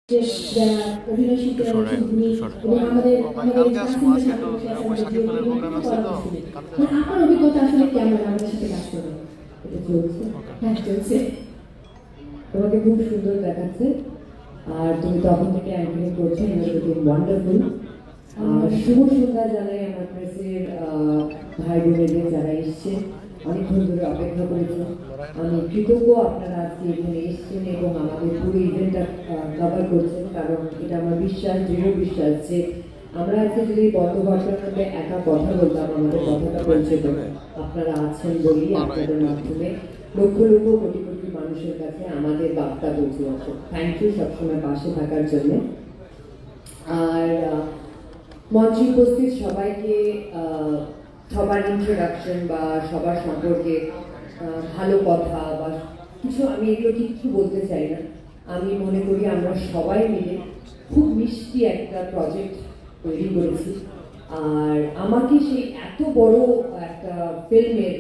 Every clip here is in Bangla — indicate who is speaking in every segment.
Speaker 1: যারা অভিনয় শিল্পী রয়েছেন তিনি এবং আমাদের আপনার অভিজ্ঞতা আসলে কেমন আমাদের সাথে কাজ করে? এটা চলছে, হ্যাঁ চলছে। তোমাকে খুব সুন্দর দেখাচ্ছে আর তুমি তখন থেকে অ্যাক্টিং করছো, ওয়ান্ডারফুল। শুভ সন্ধ্যা জানাই আমার প্রেসের ভাই বোনেদের যারা এসছে, অনেকক্ষণ ধরে অপেক্ষা করেছেন। আমি কৃতজ্ঞ আপনারা আজকে এখানে এসছেন এবং আমাদের পুরো ইভেন্টটা কভার করছেন, কারণ এটা আমার বিশ্বাস, দৃঢ় বিশ্বাস যে আমরা আজকে যদি বর্তমানের মধ্যে একা কথা বলতাম আমাদের কথাটা পৌঁছে দেবে। আপনারা আছেন বলেই আপনাদের মাধ্যমে লক্ষ লক্ষ কোটি কোটি মানুষের কাছে আমাদের বার্তা পৌঁছে যাচ্ছে। থ্যাংক ইউ সবসময় পাশে থাকার জন্য। আর মঞ্চে উপস্থিত সবাইকে সবার ইন্ট্রোডাকশন বা সবার সম্পর্কে ভালো কথা বা কিছু আমি এগুলো কিছু বলতে চাই না। আমি মনে করি আমরা সবাই মিলে খুব মিষ্টি একটা প্রজেক্ট তৈরি করেছি। আর আমাকে সেই এত বড় একটা ফিল্মের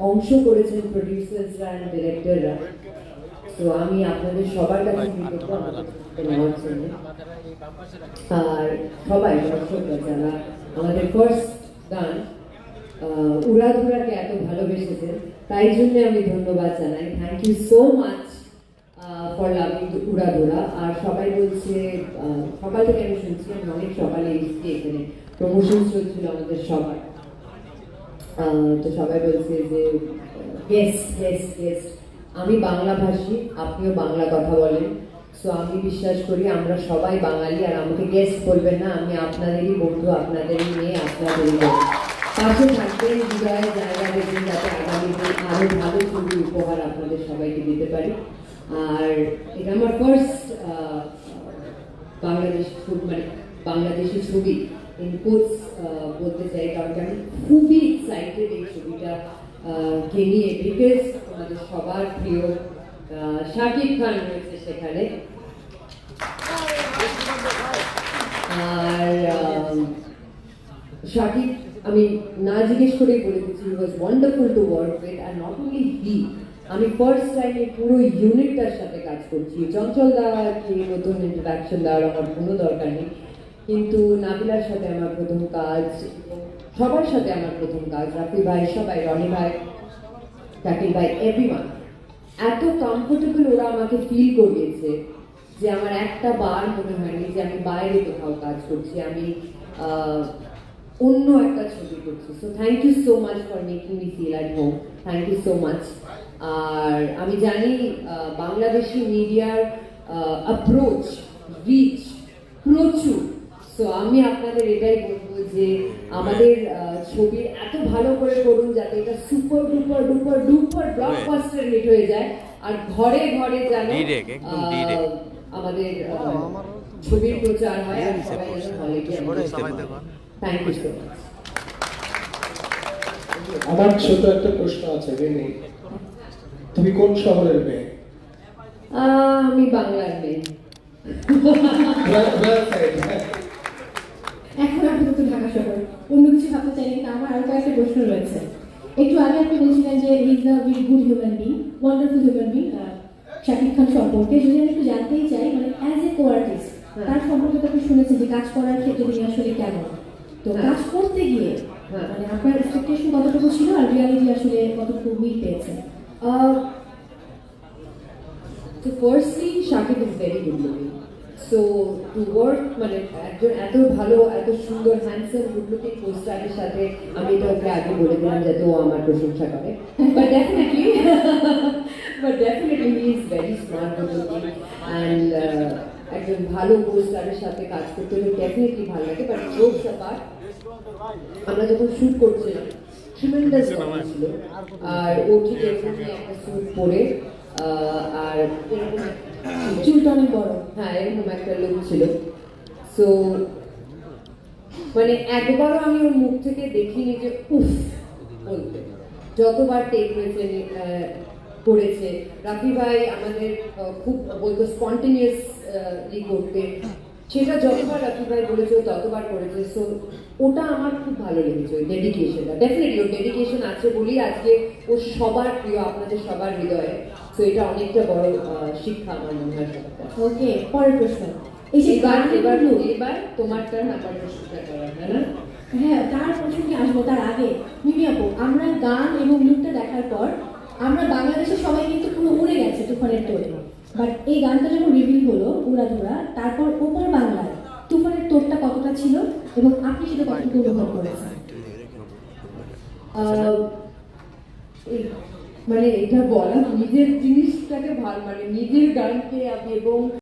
Speaker 1: অংশ করেছেন প্রডিউসার্সরা অ্যান্ড ডিরেক্টররা। তো আমি আপনাদের সবার কাছে কৃতজ্ঞ নেওয়ার জন্য। আর সবাই দর্শকরা যারা আমাদের ফার্স্ট গান উড়াধুরাকে এত ভালোবেসেছেন, তাই জন্য আমি ধন্যবাদ জানাই। Thank you so much for loving Uradhura. আর সবাই বলছে, সকাল থেকে আমি শুনছি, আমি অনেক সকালে এসেছি, এখানে প্রমোশন চলছিল আমাদের সবার। তো সবাই বলছে যে গেস্ট গেস্ট গেস্ট। আমি বাংলা ভাষী, আপনিও বাংলা কথা বলেন, সো আমি বিশ্বাস করি আমরা সবাই বাঙালি। আর আমাকে গেস্ট বলবেন না, আমি আপনাদেরই বন্ধু, আপনাদেরই মেয়ে, আপনাদেরই পাশে থাকবেন, হৃদয়ের জায়গা দেবেন, যাতে আগামী দিন আরো ভালো ছবি উপহার আপনাদের সবাইকে দিতে পারি। আর এটা আমার ফার্স্ট বাংলাদেশি ছবি ইন কোটস বলতে চাই, কারণ আমি খুবই এক্সাইটেড এই ছবিটা কে নিয়ে, বিকজ আমাদের সবার প্রিয় শাকিব খান রয়েছে সেখানে। আর শাকিব আমি না জিজ্ঞেস করেই বলে দিচ্ছি, he was wonderful to work with. আর নট অনলি হি, আমি ফার্স্ট টাইম এই পুরো ইউনিটটার সাথে কাজ করছি। চঞ্চল দাকে নতুন ইন্ট্রোডাকশন দেওয়ার আমার কোনো দরকার নেই, কিন্তু নাবিলার সাথে আমার প্রথম কাজ, সবার সাথে আমার প্রথম কাজ, রাফি ভাই, সবাই, রনি ভাই, শাকিব ভাই, এভরিওয়ান এত কমফোর্টেবল ওরা আমাকে ফিল করিয়েছে যে আমার একটা বার মনে হয়নি যে আমি বাইরে কোথাও কাজ করছি, আমি অন্য একটা ছবি করছি। So thank you so much for making me feel at home, thank you so much. আর আমি জানি বাংলাদেশি মিডিয়ার অ্যাপ্রোচ, রিচ প্রচুর। সো আমি আপনাদের এটাই বলবো যে আমাদের ছবির এত ভালো করে করুন যাতে এটা super duper duper duper blockbuster hit হয়ে যায়, আর ঘরে ঘরে যেন আমাদের ছবির প্রচার হয় আর সবাই যেন হলে গিয়ে থ্যাংক ইউ সো মাচ।
Speaker 2: আমার ছোট একটা প্রশ্ন আছে, রিনি, তুমি কোন শহরের মেয়ে?
Speaker 1: আমি বাংলার মেয়ে।
Speaker 3: এখন আপাতত ঢাকা শহর, অন্য কিছু ভাবতে চাই, কিন্তু আমার আরো কয়েকটা প্রশ্ন রয়েছে। একটু আগে আপনি বলছিলেন যে is a very good human being, wonderful human being, Shakib Khan সম্পর্কে যদি আমি একটু জানতেই চাই, মানে অ্যাজ এ কো আর্টিস্ট তার সম্পর্কে তো আপনি শুনেছেন যে কাজ করার ক্ষেত্রে তিনি আসলে কেমন, তো কাজ করতে গিয়ে মানে আপনার এক্সপেকটেশন কতটুকু ছিল আর রিয়ালিটি আসলে কতটুকু মিল পেয়েছে?
Speaker 1: So firstly, Shakib is very good looking. So to work মানে একজন এত ভালো, এত সুন্দর, হ্যান্ডসাম, গুড লুকিং পোস্টারের সাথে, আমি এটা ওকে আগে বলে দিলাম যাতে ও আমার প্রশংসা করে। But definitely he is very smart, good looking, and একজন ভালো পোস্টারের সাথে কাজ করতে হলে ডেফিনেটলি ভালো লাগে। বাট জোকস অ্যাপার্ট, আমরা যখন শুট করছিলাম ট্রিমেন্ডাস গরম ছিল, আর ও ঠিক এরকমই একটা স্যুট পরে আর এরকম
Speaker 3: চুলটা অনেক বড়,
Speaker 1: হ্যাঁ এরকম একটা লুক ছিল। সো মানে একবারও আমি ওর মুখ থেকে দেখিনি যে উফ বলতে। যতবার টেক হয়েছে করেছে, রাফি ভাই আমাদের খুব বলতো স্পন্টেনিয়াসলি করতে, সেটা যতবার রাফি ভাই বলেছে ততবার করেছে। সো ওটা আমার খুব ভালো লেগেছে, ওই ডেডিকেশনটা। ডেফিনেটলি ওর ডেডিকেশন আছে বলেই আজকে ও সবার প্রিয়, আপনাদের সবার হৃদয়ে। তো এটা অনেকটা বড় শিক্ষা আমার মনে হয় সবার কাছে।
Speaker 3: ওকে, পরের প্রশ্ন। এই যে
Speaker 1: এবার
Speaker 3: গান
Speaker 1: এবার
Speaker 3: এবার
Speaker 1: এবার তোমার টার্ন আমার প্রশ্নটা করার, তাই না?
Speaker 3: হ্যাঁ, তার প্রসঙ্গে আসবো। তার আগে মিমি আপু, আমরা গান এবং লুকটা দেখার পর আমরা বাংলাদেশের সবাই কিন্তু পুরো উড়ে গেছে তুফানের তোড়ে। বাট এই গানটা যখন রিভিল হলো উড়াধুরা, তারপর ওপার বাংলায় তুফানের তোড়টা কতটা ছিল এবং আপনি সেটা কতটুকু অনুভব করেছেন?
Speaker 1: আহ, মানে এটা বলা নিজের জিনিসটাকে মানে নিজের গানকে আমি এবং